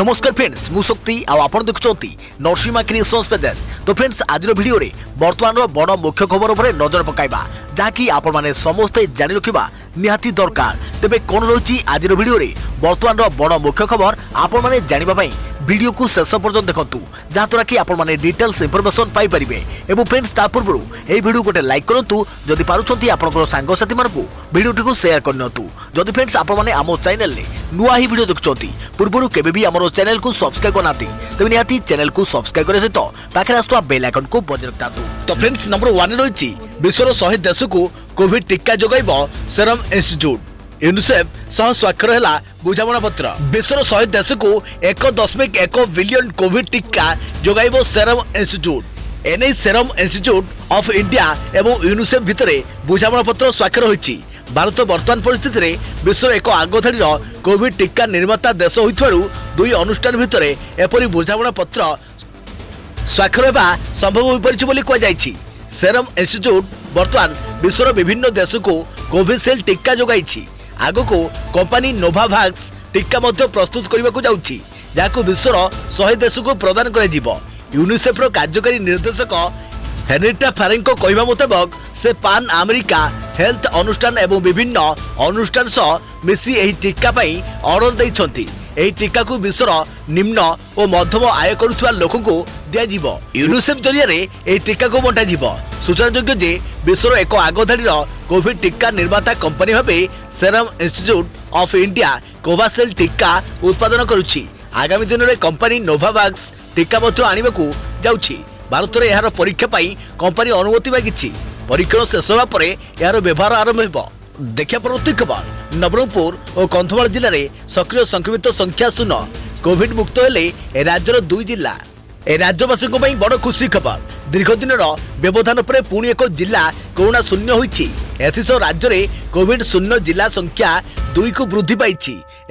नमस्कार फ्रेंड्स मु शक्ति आपण देखुंती नरसिंहा क्रिएशंस पेज। तो फ्रेंड्स आज वीडियो रे वर्तमान बड़ मुख्य खबर उपर नजर पकाइबा जहाँकि आपण माने समस्ते जानि रखिबा निहाती दरकार। तेबे कोन रही आज वीडियो रे वर्तमान बड़ मुख्य खबर आपण माने जानिबा पई वीडियो को शेष पर्यंत देखंतु जहाँद्वारा कि आपण माने डिटेल्स इंफॉर्मेशन पाई परिबे। एवं फ्रेंड्स ता पूर्व ए वीडियो गोटे लाइक करंतु जदि पारुछंती आपनकर सांग साथी मानकु वीडियो को शेयर करनतु। जदि फ्रेंड्स आपण माने आमो चैनल ले नुआ ही वीडियो देखुछंती पूर्व केबे भी हमरो चैनल को सब्सक्राइब करनाती तबे निहाती चैनल को सब्सक्राइब करे सहित पाखे आस्तुवा बेल आइकन को बजाय रखतातु। तो फ्रेंड्स नंबर 1 रही विश्वर 100 देश को कोविड टीका जोगाइबो सेरम इंस्टीट्यूट यूनिसेफ सह स्वाक्षर है बुझामणा पत्र। विश्वर 100 देश को 1.1 बिलियन कोविड टीका जोगाइबो सेरम इंस्टीट्यूट। एने सेरम इंस्टीट्यूट ऑफ इंडिया एवं यूनिसेफ भितर बुझामणा पत्र स्वाक्षर होइछि। भारत वर्तमान परिस्थिति रे विश्वर एक आगधाड़ी कोविड टीका निर्माता देश होइथारु दुई अनुष्ठान भितर एपरि बुझामणा पत्र स्वाक्षर हेबा संभव होई परिछि बोली कह जायछि। सेरम इंस्टीट्यूट वर्तमान विश्वर विभिन्न देश को कोविशील्ड टीका जोगाइछि। आगको कंपनी नोवावैक्स टीका मध्य प्रस्तुत करने को जाउछि जाको विश्वर 100 देश को प्रदान कर जिवो। यूनिसेफ रो कार्यकारी निर्देशक हेनरिटा फारेंको कहवा मुताबक से पान अमेरिका हेल्थ अनुष्ठान एवं विभिन्न अनुष्ठान सह मिसी एही टीका पई ऑर्डर दैछंती। एही टीका को विश्वर निम्न और मध्यम आय करुवा लोक को दिया जिवो। यूनिसेफ जरिया रे एही टीका को बंटा जिवो। सूचनायोग्य जे विश्वर एक आगधाड़ी कोविड टीका निर्माता company Bhave serum institute of India Covishield टीका उत्पादन करुछि। आगामी दिन में कंपनी नोवावैक्स टीका मध्य आनिबाकू जाउछि। भारत में यार परीक्षा पाई कंपनी अनुमति मागिछि। परीक्षण शेष होगा पर यार व्यवहार आरंभ हो। देखा परवर्ती खबर नवरंगपुर और कंधमाल जिले में सक्रिय संक्रमित संख्या 0 कोविड मुक्त हेले राज्यर 2 जिला। ए राज्यवासी बड़ खुशी खबर। दीर्घ दिन व्यवधान पर पुणी एक जिला कोरोना शून्य होइछि। एथिसह राज्य में कोविड शून्य जिला संख्या 2 को वृद्धि पाई।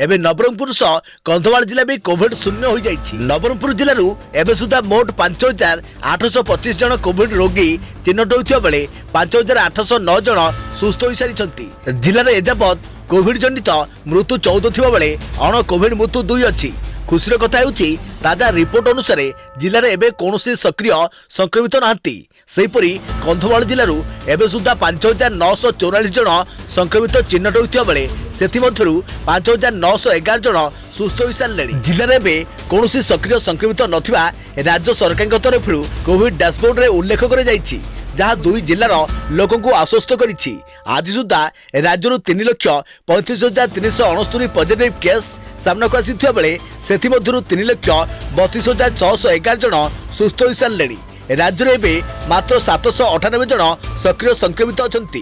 एवं नवरंगपुर सह कंधमाल जिला में कोविड शून्य हो जाइछि। नवरंगपुर जिलू एवं सुधा मोट 5825 जन कोविड रोगी चिन्हट होता बेले 5809 जन सुस्थ हो सारी। जिले में एजावत कोविड जनित मृत्यु 14 थिबा बेले अण कोविड मृत्यु 2 अच्छी। खुशीर कथा होउछि ताजा रिपोर्ट अनुसार जिले में एवं कौन सक्रिय संक्रमित नाहांती। सेहीपरि कंधमाल जिलू एवं सुधा 5944 जन संक्रमित चिन्हट होता बेले सेथिमध्यरु 5911 जन सुस्थ हो सारे। जिले में एवं कौन सक्रिय संक्रमित नथिबा राज्य सरकार तरफ कोविड डैशबोर्ड रे उल्लेख कर जाइछि जहाँ 2 जिलार लोकों को आश्वस्त करिछि। आज सुधा राज्य 3,35,369 पॉजिटिव केस सामना को आसी बेले सेथिमध्यरु 3,32,611 जन सुस्थ हो सारे। राज्य में मात्र 798 जन सक्रिय संक्रमित अछंती।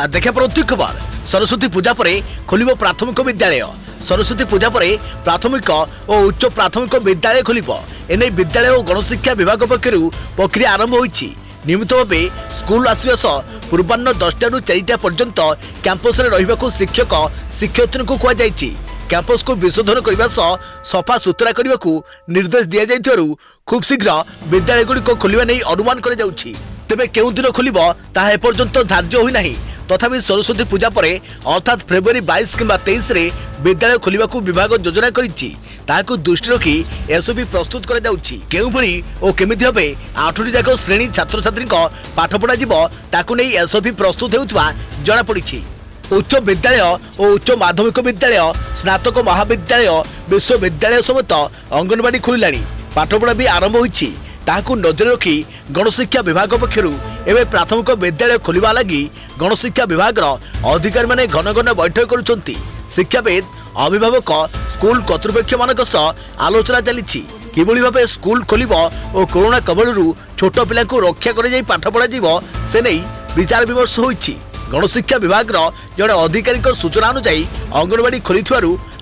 देखा परवर्ती खबर सरस्वती पूजा पर खोलिबो प्राथमिक विद्यालय। सरस्वती पूजा पर प्राथमिक और उच्च प्राथमिक विद्यालय खोलिबो। एने विद्यालय और गणशिक्षा विभाग पक्षरु प्रक्रिया आरंभ होइछि। नियमित भाव स्कूल आसवा सह पूर्वाह्न 10टा रु 4टा पर्यंत कैंपस रे रहिबाकू शिक्षक शिक्षयित्री को कह जाइछि। कैंपस को विशोधन करने सह सफा सुतरा करने को निर्देश दि जाइथिबारु खूब शीघ्र विद्यालय गुड़िक खोलिबा नै अनुमान कर जाउछि। तेबे केउ दिन खोलिबो ताहा एपर्यंत धार्य होई नाही। तथापि सरस्वती पूजा पर अर्थात फेब्रुआरी 22 किंबा 23 रे विद्यालय खोलिबाकू विभाग योजना करिछि। ताहाकू दृष्टि रखी एसओपी प्रस्तुत कर जाउछि। केउ भली ओ केमिति हबे 8टी जाक श्रेणी छात्र छात्री पाठ पढ़ा जिवो ताकू नै एसओपी प्रस्तुत हेउथबा जणा पड़िछि। उच्च विद्यालय और उच्च माध्यमिक विद्यालय स्नातक महाविद्यालय विश्वविद्यालय समेत अंगनवाड़ी खोलिलाणी। पाठपढ़ा भी आरंभ होइछि। ताहाकू नजर रखी गणशिक्षा विभाग पक्षरु एवं प्राथमिक विद्यालय खोलिबा लागि गणशिक्षा विभाग अधिकारी माने घन घन बैठक करुछंती। शिक्षाविद अभिभावक स्कूल कर्तृपक्ष मानक सह आलोचना चलिछि। किभली भाबे स्कूल खोलिबो और कोरोना कबलरू छोट पिला को रक्षा कर जाई पाठ पढ़ा जीवो से नै विचार विमर्श होइछि। गणशिक्षा विभाग जड़े अधिकारी सूचना अनुसार अंगनवाड़ी खोली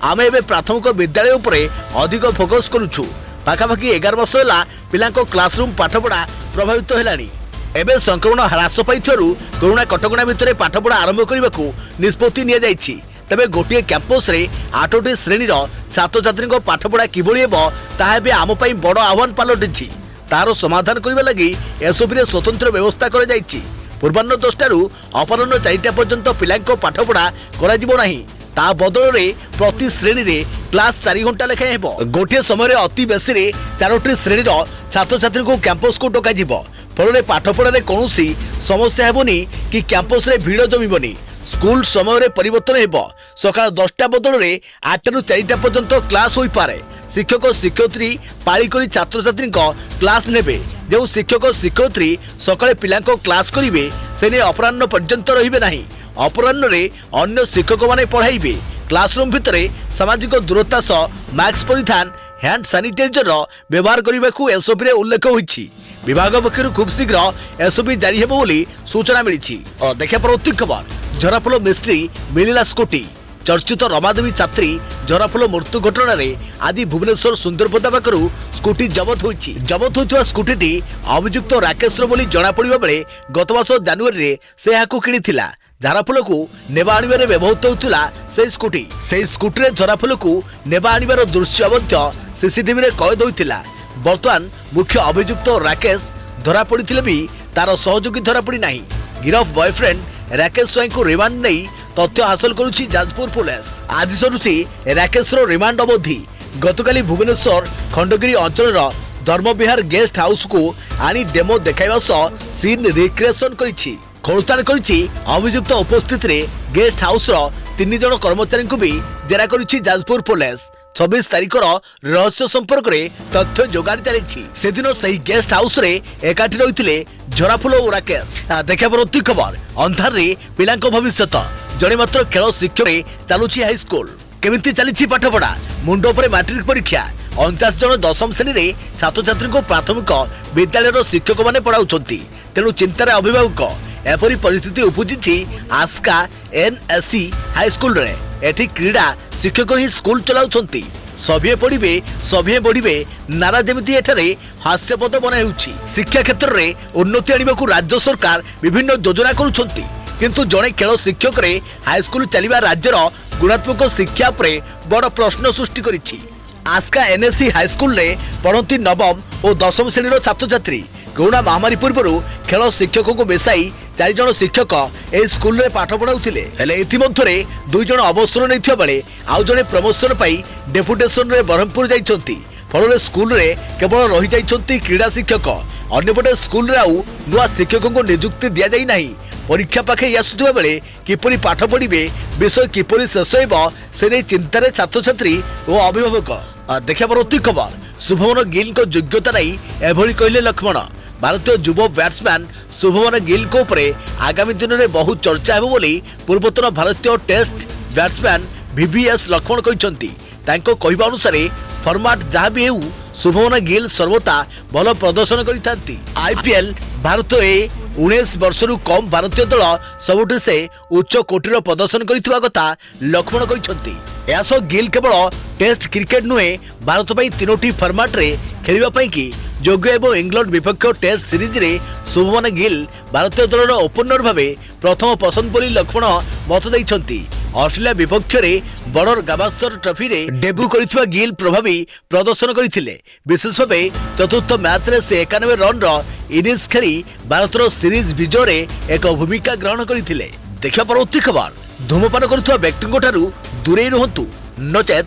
आम ए प्राथमिक विद्यालय उपरे अधिक फोकस करुछु। पाखापाखि 11 वर्ष है पिला क्लासरूम पाठपढ़ा प्रभावित है। एवं संक्रमण ह्रास पाई कोरोना कटकणा भितर पाठपढ़ा आरंभ करने को निष्पत्ति नि जाइछि। तेबे गोटे कैंपस रे 8टी श्रेणी छात्र छात्री पाठपढ़ा किभली हेबो ताहा एबे आम पई बड़ आह्वान पलटिछि। तार समाधान करने लगी एसओपी रे स्वतंत्र व्यवस्था कर जाइछि। पूर्वाह्न 10टा रु अपराह्न 4टा पर्यंत पिला पाठपढ़ा करा जिवो नाही। ता बदल प्रति श्रेणी रे क्लास 4 घंटा लेखाएं हेबो। गोटे समय अति बेसी रे 4टी श्रेणी छात्र छात्री को कैंपस को डका जिवो। फल पाठपढ़ा कौन समस्या हेबनी कि कैंपस रे भीड़ जमीबनी। स्कूल समय परिवर्तन हेबो। सकाळ 10टा बदल 8 रु 4टा पर्यंत क्लास होई पारे। शिक्षक शिक्षयित्री पाली करी छात्र छात्री क्लास नेबे। जो शिक्षक शिक्षयित्री सकाळे पिलांको क्लास करिवे सेने अपराह्न पर्यंत रहिबे नाही। अपराह्न रे अन्य शिक्षक माने पढ़ाइबे। क्लासरूम भितरे सामाजिक दूरता सह मास्क परिधान हैंड सैनिटाइजर व्यवहार करने को एसओपी रे उल्लेख होईछि। विभाग पक्षर खूब शीघ्र एसओपी जारी हेबो बोली सूचना मिली। और देखा परवर्ती खबर झराफुल मिस्त्री मिलिला स्कूटी। चर्चित रमादेवी छात्री झराफुल मृत्यु घटना रे आदि भुवनेश्वर सुंदरपदा पाखरु स्कूटी जबत होईछि। जबत होइतवा स्कूटीटी अभियुक्त राकेशर बोली जना पड़िबा बेले गत मास जनवरी रे से याकू किनिथिला। झराफुल को नेबा आनिबारे व्यवहृत होउथिला से स्कूटी रे झराफुल को नेबा आनिबार दृश्य मध्य सीसीटीवी रे कैद होइथिला। वर्तमान मुख्य अभियुक्त राकेश धरा पड़िथिले भी तार सहयोगी धरा पड़ी नाही। गिरफ बॉयफ्रेंड राकेश स्वाई को रिमांड नहीं तथ्य हासिल करुछि जाजपुर पुलिस। आज सरुछि राकेशर रिमांड अवधि। गतकाली भुवनेश्वर खंडगिरी अंचल धर्मविहार गेस्ट हाउस को आनी डेमो देखाइबा सह सीन रिक्रिएशन करिछि। खोलतान करिछि अभियुक्त उपस्थित रे गेस्ट हाउस 3 जन कर्मचारी को भी जेरा करिछि जाजपुर पुलिस। 26 तारिख रहस्य संपर्क रे तथ्य जोगाड़ चली। से दिन सही गेस्ट हाउस रे एकाठी रही झराफुल और राकेश। देखा परवर्ती खबर अंधार रे पिलांको भविष्य जड़े मात्र खेल शिक्षक चलुची हाईस्कूल। केमिति चली पाठपढ़ा मुंड पर मैट्रिक परीक्षा 49 जन 10म श्रेणी रे छात्र छात्री को प्राथमिक विद्यालय शिक्षक माने पढ़ाउछंती। तेणु चिंतार अभिभावक एपरी परिस्थिति उपजिछि आस्का एनएससी हाईस्कूल रे। एठी क्रीड़ा शिक्षक ही स्कूल चलाउछंती। सभ्य पढ़िबे सभ्य बढ़िबे नारा जेमिति एठारे हास्यपद बना हेउछि। शिक्षा क्षेत्र रे उन्नति आनिबाकू राज्य सरकार विभिन्न योजना करूछंती। किंतु जड़े खेल शिक्षक रे हाईस्कूल चलिबा राज्यर गुणात्मक शिक्षा उपरे बड़ प्रश्न सृष्टि करिछि। आस्का एनएससी हाईस्कूल रे पढ़ती 9म और 10म श्रेणी छात्र छात्री। कोरोना महामारी पूर्व खेल शिक्षक को मिसाई 4 जन शिक्षक ए स्कूल रे पाठ पढ़ाउथिले। हेले इतिमध्यरे 2 जन अवसर नैथिबा बेले आउ जने प्रमोशन पाई डेपुटेशन रे बरहमपुर जाइछंती। फल स्कूल रे केवल रही जाइछंती क्रीड़ा शिक्षक। अन्यपटे स्कूल रे आउ नुआ शिक्षक को नियुक्ति दिया जाई नाही। परीक्षा पाखे आसुथिबा बेले किपरि पाठ पढ़िबे विषय किपरि शेष हेबो से नै चिंतारे छात्र छात्री और अभिभावक। देखा परवर्ती खबर शुभमन गिल को योग्यता नहीं एभली कहले लक्ष्मण। भारतीय युव बैट्समैन शुभमन गिल को उपरे आगामी दिन में बहुत चर्चा हेबो बोली पूर्वतन भारतीय टेस्ट बैट्समैन VVS लक्ष्मण कहते। तांको कहवा अनुसार फॉर्मेट जहाँ भी हेउ शुभमन गिल सर्वदा भल प्रदर्शन करिथांती। IPL भारत 19 वर्षरु कम भारतीय दल सबुठ से उच्च कोटीर प्रदर्शन करिथिबा कथा लक्ष्मण कहते। यासो गिल केवल टेस्ट क्रिकेट नुहे भारत पई 3टी फॉर्मेट रे खेलिबा पई कि योग्य एवं इंग्लैंड विपक्ष टेस्ट सीरीज रे शुभमन गिल भारतीय दलर ओपनर भावे प्रथम पसंद बोली लक्ष्मण मत दैछंती। ऑस्ट्रेलिया विपक्ष रे बॉर्डर गावस्कर ट्रॉफी रे डेब्यू करिथिबा गिल प्रभावी प्रदर्शन करिथिले। विशेष भावे चतुर्थ मैच रे से 91 रन रो इनिंग्स खेली भारतर सीरीज विजय रे एक भूमिका ग्रहण करिथिले। देखा परवर्ती खबर धूमपान करुवा व्यक्ति ठारू दूरे रुहतु नचेत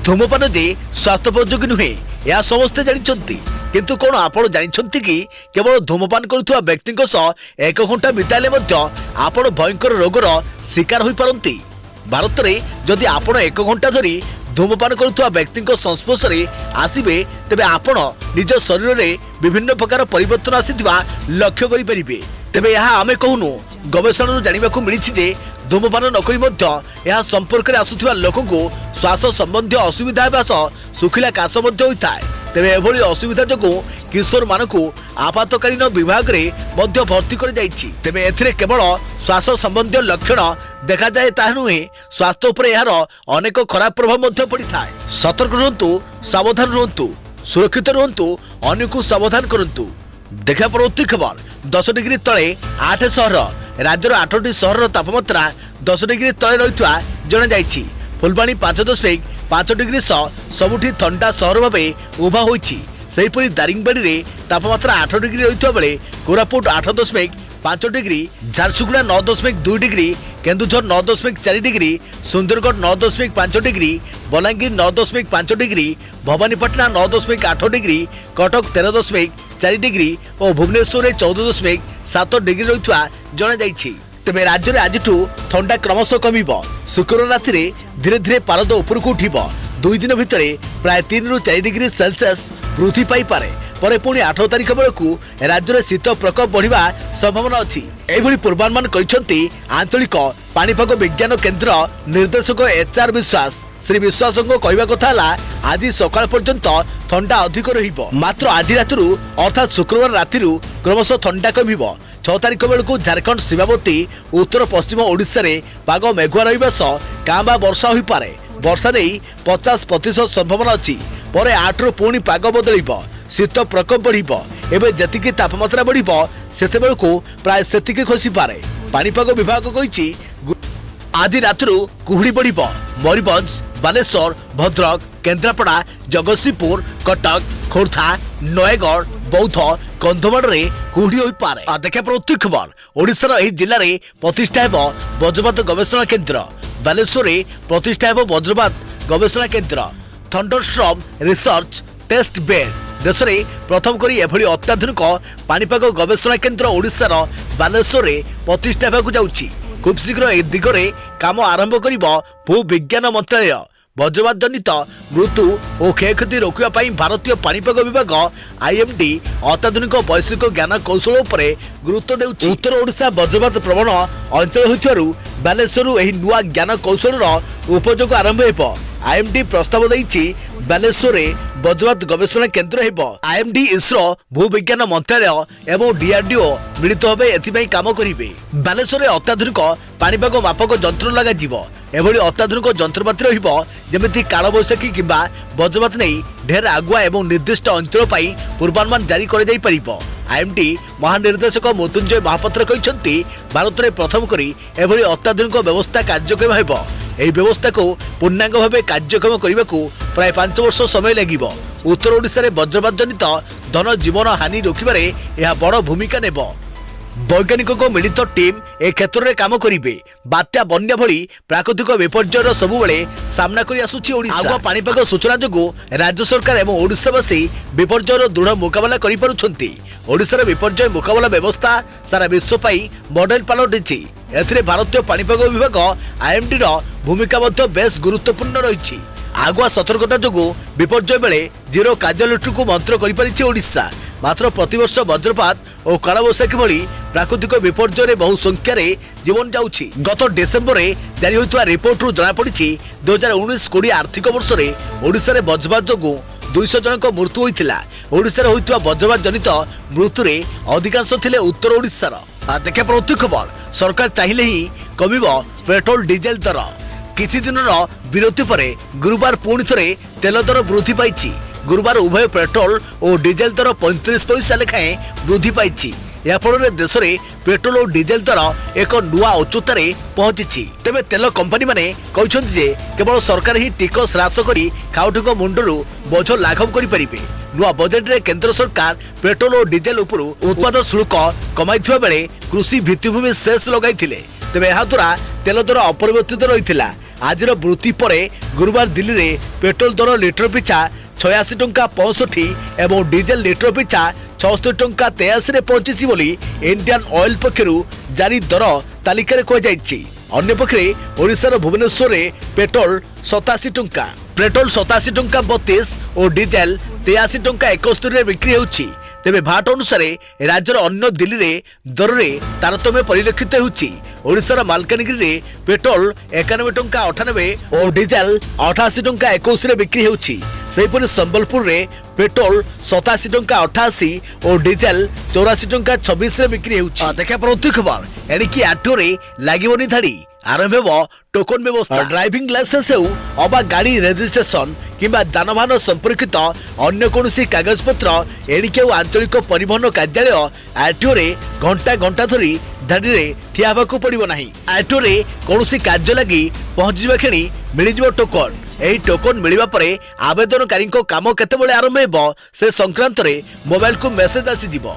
धूमपान जे स्वास्थ्योपयोगी नुहे या समस्ते जानिछंती। किंतु कोन आपण जानिछंती कि केवल धूमपान करुवा व्यक्ति 1 घंटा बिताले मध्य आपण भयंकर रोगर शिकार होई पारंती। भारत रे जदि आपण 1 घंटा धरी धूमपान करुवा व्यक्ति संस्पर्श रे आसीबे तेबे आपण निज शरीर रे विभिन्न प्रकार परिवर्तन आसीथिबा लक्ष्य करि परिबे। तेबे यहा आमे कहूनु गवेषणा जानिबा को मिलिछि जे धूमपान नकरी मध्य यह संपर्क में आसुथिबा लोक को श्वास संबंधी असुविधा हेबा सह सुखिला काश मध्य होइथाय। तेबे एभली असुविधा जोगु किशोर मानकु आपातकालीन विभाग रे मध्य भर्ती कर जाइछि। तेबे एथिरे केवल श्वास संबंधी लक्षण देखा जाए ता नुहे स्वास्थ्य उपर यार अनेक खराब प्रभाव मध्य पड़िथाय। सतर्क रहंतु, सावधान रहंतु, सुरक्षित रहंतु, अन्य को सावधान करंतु। देखा परवर्ती खबर 10 डिग्री तले 8 सहर राज्यर 8टी सहर तापमात्रा 10 डिग्री तले रही जना जाइछि। फुलबाणी 5.5 डिग्री सह सबुठी ठंडा सहर भावे उभा होइछि। सेहीपरि दारिंगबाड़ी रे तापमात्रा 8 डिग्री रही बेले Koraput degree, Jharsuguda 9.2 degree, Keonjhar 9.4 degree, Sundargarh 9.5 degree, Balangir 9.5 degree, Bhawanipatna 9.8 degree, Cuttack 13.4 degree और भुवनेश्वर 14.7 डिग्री रही जनाई। तेज राज्य में आज ठंडा क्रमशः कम। शुक्रवार राति धीरे धीरे पारद उपरकू उठिब। 2 दिन भितर प्राय 3 ରୁ 4 डिग्री सेल्सियस वृद्धि पाइपे। पर पुणी 8 तारिख बेलू राज्य में शीत प्रकोप बढ़िया संभावना अच्छी। यह पूर्वानुमान कर आंचलिक पाणीपाग विज्ञान केन्द्र निर्देशक HR विश्वास। श्री विश्वास कहवा कथा आज सकाळ पर्यंत ठंडा अधिक रहिबो। मात्र आज राति अर्थात शुक्रवार राति क्रमशः ठंडा कम। 6 तारिख बेलू झारखंड सीमावर्ती उत्तर पश्चिम ओडिशा रे पाग मेघुआ रहिबा सह कांबा वर्षा होई पारे। वर्षा नहीं 50% संभावना अच्छी। पर 8 ରୁ पुणी पाग बदलिबो, शीत प्रकोप बढ़िबो। एबे जतिकी तापमात्रा बढ़िबो सेते बेलू प्राय सेतिकी खसी पारे। पाणीपाग विभाग कहिछि आज राति कुहुड़ी बढ़िबो। मयूरभंज, बालेश्वर, भद्रक, केन्द्रापड़ा, जगतसिंहपुर, कटक, खोर्धा, नयगढ़, बौद्ध, कंधमाल रे कुहुड़ी होई पारे। देखा प्रति खबर ओडिशार एही जिल्ला रे प्रतिष्ठा हेबो वज्रपात गवेषणा केन्द्र। बालेश्वर रे प्रतिष्ठा हेबो वज्रपात गवेषणा केन्द्र। Thunderstorm research test bed. देश में प्रथम करी एभली अत्याधुनिक पाणीपाग गवेषणा केन्द्र ओडिशार बालेश्वर रे प्रतिष्ठा हेबाकु जाउछि। खूब शीघ्र ए दिगरे काम आरंभ करिब भूविज्ञान मंत्रालय। वज्रपात जनित मृत्यु और क्षयक्षति रोकवा भारतीय पाणीपाग विभाग IMD अत्याधुनिक वैश्विक ज्ञान कौशल उपरे गुरुत्व देउछि। उत्तर ओडिशा वज्रपात प्रवण अंचल होइथिबारु बालेश्वरु एही नुआ ज्ञान कौशल उपयोग आरंभ हेबो। IMD प्रस्ताव देइछि बालेश्वर वज्रपात गवेषणा केन्द्र हेबो। IMD, इसरो, भूविज्ञान मंत्रालय एवं DRDO मिलित भावे एथिपई काम करिवे। बालेश्वर अत्याधुनिक पाणीपाग मापक यंत्र लगाजिवो। एभली अत्याधुनिक यंत्रपाति रहिबो जेमिति कालबैशाखी किंबा वज्रपात नहीं ढेर आगुआ एवं निर्दिष्ट अंचल पाई पूर्वानुमान जारी कर जाई परिबो। IMD महानिर्देशक मृत्युंजय महापात्र कहते भारत में प्रथम करी एभली अत्याधुनिक व्यवस्था कार्यक्षम हेबो। एही व्यवस्था को पूर्णांग भाव कार्यक्षम करने को प्राय 5 वर्ष समय लगिबो। उत्तर ओडिशा रे वज्रपात जनित धन जीवन हानि रोकबारे यह बड़ भूमिका नेबो। वैज्ञानिकों को मिलित टीम ए क्षेत्र में काम करिवे। बात्या, बन्या भली प्राकृतिक विपर्ययर सबुबले सामना करि आसुछि ओडिशा। आगुआ पाणीपाग सूचना जोगु राज्य सरकार एवं ओडिशावासी विपर्ययर दृढ़ मुकाबला करि पारुछन्ति। ओडिशार विपर्यय मुकाबला व्यवस्था सारा विश्व पाई मॉडल पालटिछि। एथिरे भारतीय पाणीपाग विभाग IMD रो भूमिका मध्य बेस गुरुत्वपूर्ण रहिछि। आगुआ सतर्कता जोगु विपर्यय बेले जीरो कार्यालय को मंत्र करि पारिछि ओडिशा। मात्र प्रतिवर्ष वज्रपात और कालबैशाखी भली प्राकृतिक विपर्यय बहु संख्यार जीवन जाउछि। गत डिसेम्बर में जारी होइतवा रिपोर्ट रु जना पड़िछि 2019-20 आर्थिक वर्ष में ओडिशा रे वज्रपात जोगु 200 जनक मृत्यु होइतिला। ओडिशा रे होइतवा वज्रपात जनित मृत्यु रे अधिकांश थिले उत्तर ओडिशार। देखा प्रति खबर सरकार चाहिए ही कमिब पेट्रोल डीजेल दर। किछि दिनर विरति परे गुरुवार पुणी थे तेल दर वृद्धि पाई। गुरुवार उभय पेट्रोल और डीजेल दर 35 पैसा लेखाएं वृद्धि पाई। या फल देश में पेट्रोल और डीजेल दर एक नुआ उच्चतार पहुंची। तेबे तेल कंपनी माने कहते जे केवल सरकार ही टिकस ह्रास करी खाउटी मुंडरू बोझ लाघव करें। नुआ बजेट रे केंद्र सरकार पेट्रोल और डीजेल उपरू उत्पादन शुल्क कमाइथिबा बेले कृषि भित्तिभूमि सेस लगाइथिले। तेबे एहा द्वारा तेल दर अपरिवर्तित रहिथिला। आज वृद्धि पर गुरुवार दिल्ली रे पेट्रोल दर लिटर पिछा 86 टंका 65 एवं डीजेल लिटर पिछा 76 टंका 83 रे पहुंची बोली इंडियन ऑयल पक्षरु जारी दर तालिका रे कह। अन्य पक्षे ओडिशार भुवनेश्वर रे पेट्रोल 87 टंका, पेट्रोल 87 टंका 32 और डीजेल 83 टंका 71 रे बिक्री होउछि। तेबे भाट अनुसार राज्यर अन्य दिल्ली रे दर रे तारतम्य परिलक्षित होउछि। ओडिशार मालकानगिरी रे पेट्रोल 91 टंका 98 और डीजेल 88 टंका 21 रे बिक्री होउछि। सेहिपरि संबलपुर रे पेट्रोल 87 टंका 88 और डीजेल 84 टंका 26 रे बिक्री होउछि। देखा प्रति खबर एणिकी आटो रे लागिबोनी धाड़ी आरंभ हेबो टोकन व्यवस्था। ड्राइविंग लाइसेंस हेउ अबा गाड़ी रजिस्ट्रेशन किंबा जानवाहन संपर्कित अन्य कोनोसी कागजपत्र एणिके आंचलिक परिवहन कार्यालय आरटीओ रे घंटा घंटा धरी धाड़ी रे ठिया हेबाकु पड़िबो नाही। आरटीओ रे कोनोसी कार्य लागि पहुंचीबा खेणी मिलिजिबो टोकन। एही टोकन मिलिबा परे आवेदनकारी काम केतेबेले आरंभ हेबो से संक्रांत रे मोबाइल को मेसेज आसी जिवो।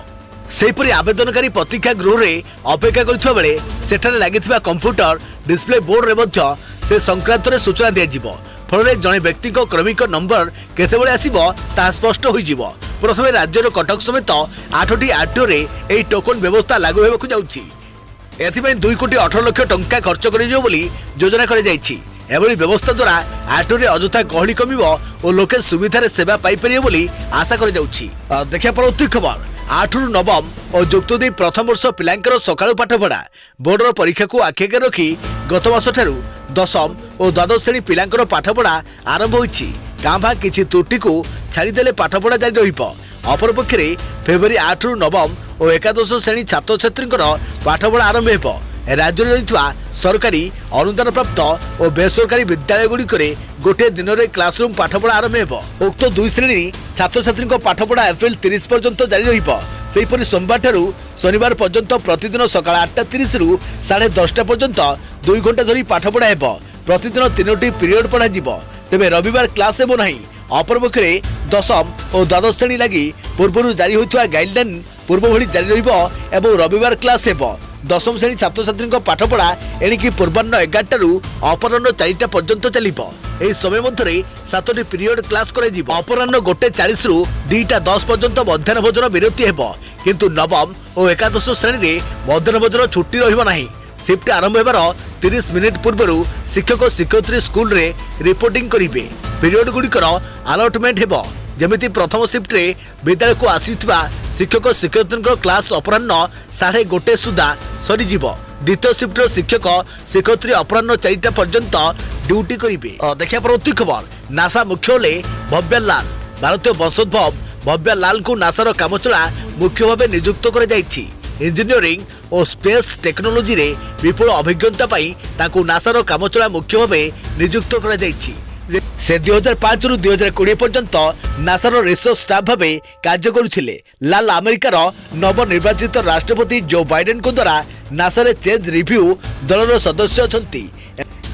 सेहीपरि आवेदनकारी प्रतीक्षा गृह रे अपेक्षा करुवा बेले सेठारे लागिथिबा कंप्यूटर डिस्प्ले बोर्ड रे मध्य से संक्रांत रे सूचना दिया जिवो फल जड़े व्यक्ति क्रमिक नंबर केतेबेले आसीबो ता स्पष्ट होई जिवो। प्रथमे राज्यर कटक समेत 8टी आरटीओ रे एही टोकन व्यवस्था लागू हेबाकु जाउछि। एथिपई 2 कोटी 18 लाख टंका खर्च करियो बोली योजना करि जाइछि। एभली व्यवस्था द्वारा आरटीओ रे अजथा गहली कमिबो और लोके सुविधारे सेवा पाई परियो बोली आशा करि जाउछि। देखिया परवर्ती खबर 8 रु नवम और युक्त 2 प्रथम वर्ष पिलांकर सकाळु पाठपढ़ा बोर्डर परीक्षा को आखेके रखी गत मास ठारू दशम और द्वादश श्रेणी पिलांकर पाठपढ़ा आरंभ होइछि। कांभा किछि त्रुटि को छाड़ीदेले पाठपढ़ा जारी रहिबो। अपरपक्षे फेब्रुआरी 8 रु नवम और एकादश श्रेणी छात्र छात्री पाठपढ़ा आरंभ हेबो। राज्य में सरकारी अनुदान प्राप्त और बेसरकारी विद्यालय गुड़िक गोटे दिन में क्लासरूम पाठपढ़ा आरंभ हेबो। उक्त 2 श्रेणी छात्र छात्री पाठपढ़ा एप्रिल 30 पर्यंत जारी रहिबो। सेहीपरि सोमवार ठारू शनिवार पर्यंत प्रतिदिन सकाळ 8:30 रु 10:30 पर्यंत 2 घंटा धरी पाठपढ़ा हेबो। प्रतिदिन 3टी पीरियड पढ़ा जिवो। तेबे रविवार क्लास हेबो नाही। अपरपक्षे दशम और द्वादश श्रेणी लगी पूर्व जारी होइथवा गाइडलाइन पूर्व भली जारी रहिबो एवं रविवार क्लास हेबो। दशम श्रेणी छात्र छात्री पाठपढ़ा एणिकी पूर्वाह्न 11टा रु अपराह्न 4टा पर्यंत चलिबो। एही समय मध्य 7टी पीरियड क्लास कर अपराह्न 1:40 रु 2:10 पर्यंत मध्याह्न भोजन विरति हेबो। किंतु नवम और एकादश श्रेणी रे मध्याह्न भोजन छुट्टी रहिबो नाही। शिफ्ट आरंभ हेबार 30 मिनिट पूर्व शिक्षक शिक्षयित्री स्कूल रे रिपोर्टिंग करिवे। पीरियड गुड़िकर अलॉटमेंट हेबो। जमिति प्रथम शिफ्ट रे विद्यालय को आसीथिबा शिक्षक शिक्षयित्री क्लास अपराह्न 1:30 सुधा सरी जीवो। द्वितीय शिफ्ट शिक्षक शिक्षयित्री अपराह्न 4टा पर्यंत ड्यूटी करिवे। देखिया परवर्ती खबर नासा मुख्य भव्य लाल भारतीय वंशोद्भव भव्य लाल को नासार कामचला मुख्य भाव नियुक्त कर जाइछि। इंजीनियरिंग और स्पेस टेक्नोलोजी रे विपुल अभिज्ञता पाई ताकू नासार कामचला मुख्य भाव नियुक्त कर जाइछि। से 2005 रु 2020 पर्यंत नासार रिसर्च स्टाफ भावे कार्य करुथिले। लाल अमेरिकार नवनिर्वाचित राष्ट्रपति जो बाइडेन को द्वारा नासारे चेंज रिव्यू दलर सदस्य अछंती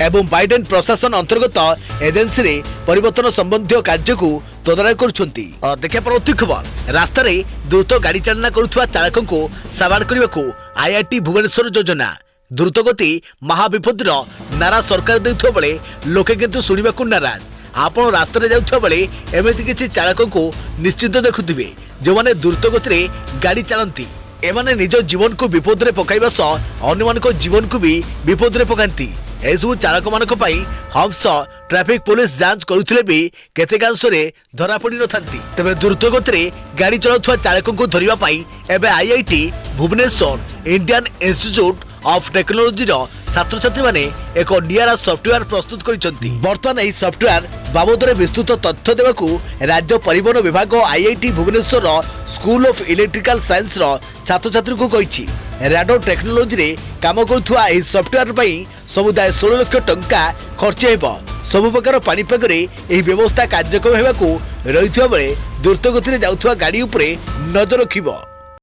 एवं बाइडेन प्रशासन अंतर्गत एजेंसी रे परिवर्तन संबंधी कार्य को तदारख करुछंती। देखिया परवर्ती खबर रास्ता रे द्रुत गाड़ी चालना करुथुवा चालक को साबाड़ करने को आईआईटी भुवनेश्वर योजना। द्रुतगति महाविपत्तिर नारा सरकार देउथो बेले लोके किंतु सुनिबा को नाराज। आपण रास्ता रे जाउथो बेले एमिति किछि चालक को निश्चित देखुथिबे जो माने द्रुतगति रे गाड़ी चलांती। एमाने निज जीवन को विपद रे पकाइबा सह अन्य मान को जीवन को भी विपद रे पकांती। एसबू चालक मानक पई हंस ट्रैफिक पुलिस जांच करुथिले भी केतेकांश रे धरा पड़ी नथांती। तबे द्रुतगति रे गाड़ी चलाउथवा चालक को धरिबा पई एबे IIT Bhubaneswar Indian Institute of Technology छात्र छात्री माने एक नियारा सॉफ्टवेयर प्रस्तुत करिसंती। वर्तमान एही सॉफ्टवेयर बाबद रे विस्तृत तथ्य देबाकू राज्य परिवहन विभाग IIT Bhubaneswar School of Electrical Science छात्र छात्री को कहिछि। राडो टेक्नोलॉजी रे काम करुथुवा एही सॉफ्टवेयर पई समुदाय 16 लाख टंका खर्च हेबो। सब प्रकार पानीपाग रे एही व्यवस्था कार्यक्रम हेबाकू रहिथुवा बेले द्रुतगति रे जाउथुवा गाड़ी उपरे नजर रखिबो।